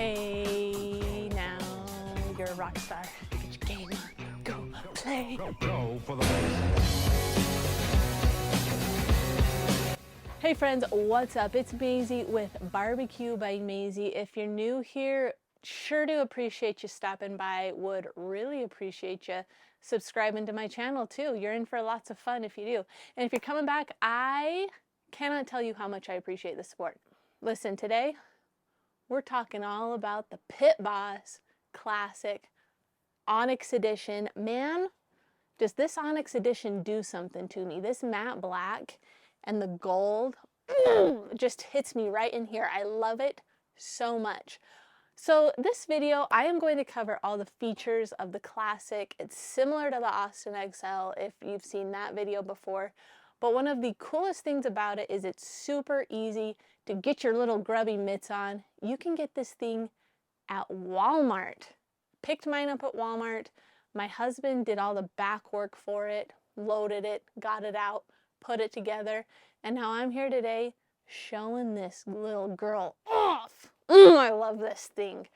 Hey, now you're a rock star. Get your game on. Go play. Go for the Hey friends, what's up? It's MAZIE with Barbecue by MAZIE. If you're new here, sure do appreciate you stopping by. Would really appreciate you subscribing to my channel too. You're in for lots of fun if you do. And if you're coming back, I cannot tell you how much I appreciate the support. Listen, today we're talking all about the Pit Boss Classic Onyx Edition. Man, does this Onyx Edition do something to me? This matte black and the gold just hits me right in here. I love it so much. So this video, I am going to cover all the features of the Classic. It's similar to the Austin XL if you've seen that video before. But one of the coolest things about it is it's super easy to get your little grubby mitts on. You can get this thing at Walmart. Picked mine up at Walmart. My husband did all the back work for it, loaded it, got it out, put it together, and now I'm here today showing this little girl off. I love this thing.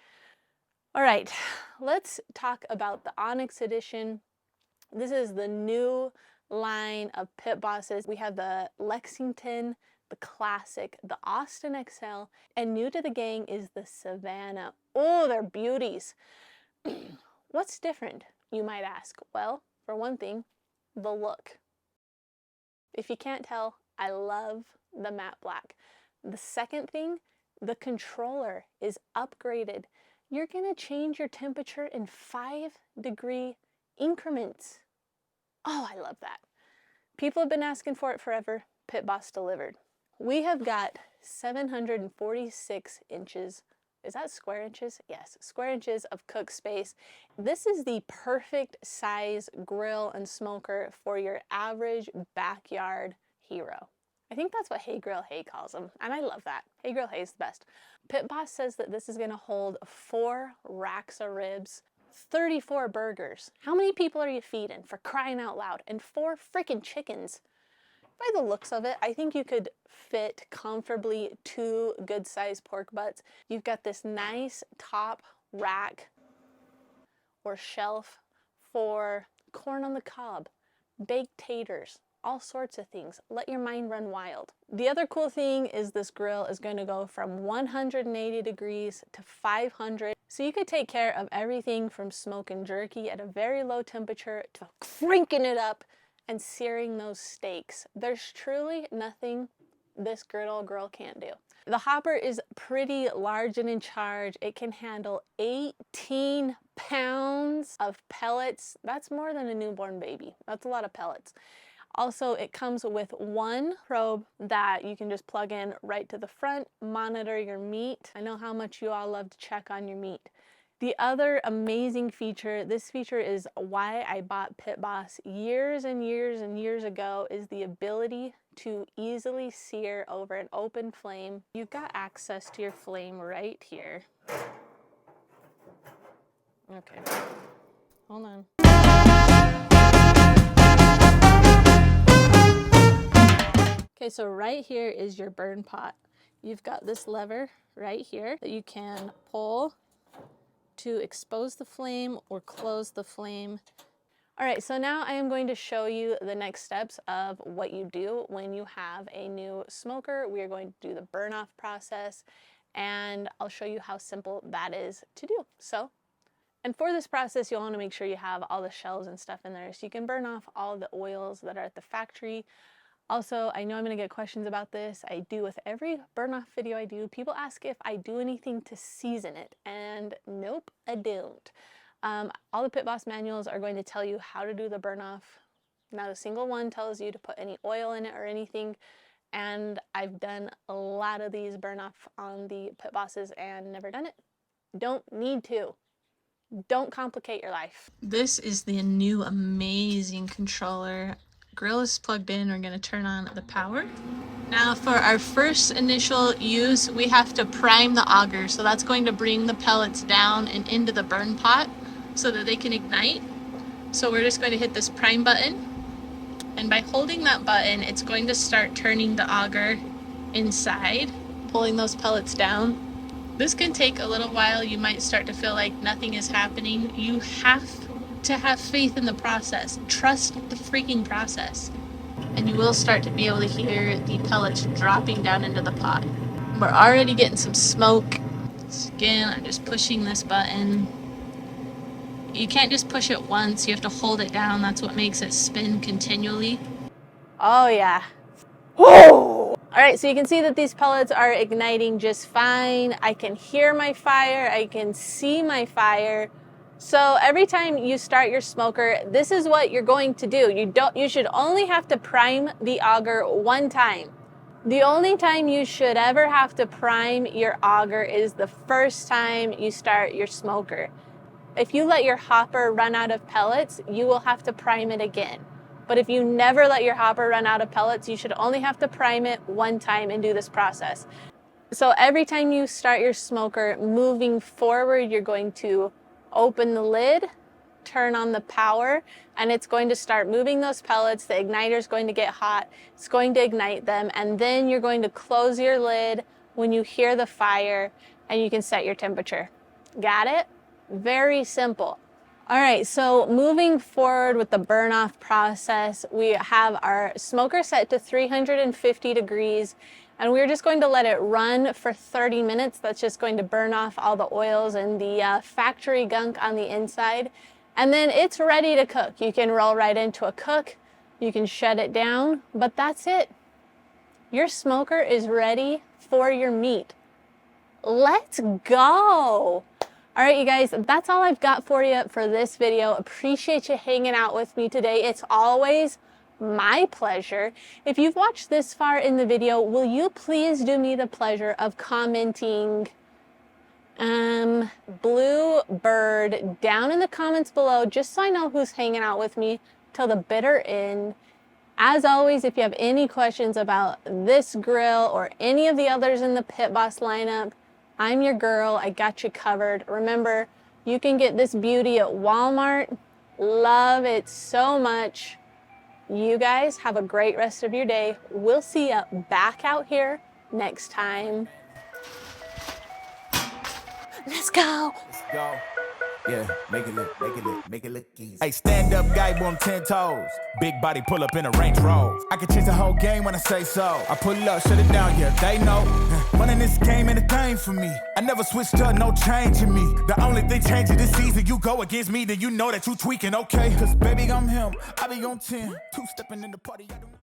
All right, let's talk about the Onyx Edition. This is the new line of Pit Bosses. We have the Lexington, the Classic, the Austin XL, and new to the gang is the Savannah. Oh, they're beauties. What's different, you might ask? Well, for one thing, the look. If you can't tell, I love the matte black. The second thing, the controller is upgraded. You're gonna change your temperature in 5-degree increments. Oh, I love that. People have been asking for it forever. Pit Boss delivered. We have got 746 inches. Is that square inches? Yes, square inches of cook space. This is the perfect size grill and smoker for your average backyard hero. I think that's what Hey Grill Hey calls them, and I love that. Hey Grill Hey is the best. Pit Boss says that this is gonna hold 4 racks of ribs, 34 burgers. How many people are you feeding, for crying out loud? And 4 freaking chickens. By the looks of it, I think you could fit comfortably 2 good-sized pork butts. You've got this nice top rack or shelf for corn on the cob, baked taters, all sorts of things. Let your mind run wild. The other cool thing is this grill is going to go from 180 degrees to 500. So you could take care of everything from smoking jerky at a very low temperature to cranking it up and searing those steaks. There's truly nothing this griddle girl can't do. The hopper is pretty large and in charge. It can handle 18 pounds of pellets. That's more than a newborn baby. That's a lot of pellets. Also, it comes with 1 probe that you can just plug in right to the front, monitor your meat. I know how much you all love to check on your meat. The other amazing feature, this feature is why I bought Pit Boss years and years and years ago, is the ability to easily sear over an open flame. You've got access to your flame right here. Okay, hold on. Okay, so right here is your burn pot. You've got this lever right here that you can pull to expose the flame or close the flame. All right, so now I am going to show you the next steps of what you do when you have a new smoker. We are going to do the burn off process, and I'll show you how simple that is to do. So, and for this process, you'll want to make sure you have all the shells and stuff in there so you can burn off all the oils that are at the factory. Also, I know I'm going to get questions about this. I do with every burn off video I do. People ask if I do anything to season it, and nope, I don't. All the Pit Boss manuals are going to tell you how to do the burn off. Not a single one tells you to put any oil in it or anything. And I've done a lot of these burn off on the Pit Bosses and never done it. Don't need to. Don't complicate your life. This is the new amazing controller. Grill is plugged in. We're going to turn on the power. Now for our first initial use, we have to prime the auger. So that's going to bring the pellets down and into the burn pot so that they can ignite. So we're just going to hit this prime button. And by holding that button, it's going to start turning the auger inside, pulling those pellets down. This can take a little while. You might start to feel like nothing is happening. You have to have faith in the process. Trust the freaking process. And you will start to be able to hear the pellets dropping down into the pot. We're already getting some smoke. So again, I'm just pushing this button. You can't just push it once, you have to hold it down. That's what makes it spin continually. Oh yeah. Whoa! All right, so you can see that these pellets are igniting just fine. I can hear my fire, I can see my fire. So every time you start your smoker, this is what you're going to do. You should only have to prime the auger one time. The only time you should ever have to prime your auger is the first time you start your smoker. If you let your hopper run out of pellets, you will have to prime it again. But if you never let your hopper run out of pellets, you should only have to prime it one time and do this process. So every time you start your smoker, moving forward, you're going to open the lid, turn on the power, and it's going to start moving those pellets. The igniter is going to get hot. It's going to ignite them. And then you're going to close your lid when you hear the fire, and you can set your temperature. Got it? Very simple. All right, so moving forward with the burn off process, we have our smoker set to 350 degrees, and we're just going to let it run for 30 minutes. That's just going to burn off all the oils and the factory gunk on the inside. And then it's ready to cook. You can roll right into a cook, you can shut it down, but that's it. Your smoker is ready for your meat. Let's go. All right, you guys, that's all I've got for you for this video. Appreciate you hanging out with me today. It's always my pleasure. If you've watched this far in the video, will you please do me the pleasure of commenting Blue Bird down in the comments below, just so I know who's hanging out with me till the bitter end. As always, if you have any questions about this grill or any of the others in the Pit Boss lineup, I'm your girl. I got you covered. Remember, you can get this beauty at Walmart. Love it so much. You guys have a great rest of your day. We'll see you back out here next time. Let's go. Let's go. Yeah, make it look easy. Hey, stand up guy on 10 toes. Big body pull up in a Range Rover. I can change the whole game when I say so. I pull up, shut it down, yeah, they know. Running this game ain't a thing for me. I never switched up, no change in me. The only thing changing this season, you go against me, then you know that you tweaking, okay? Cause baby, I'm him, I be on 10. Two-stepping in the party.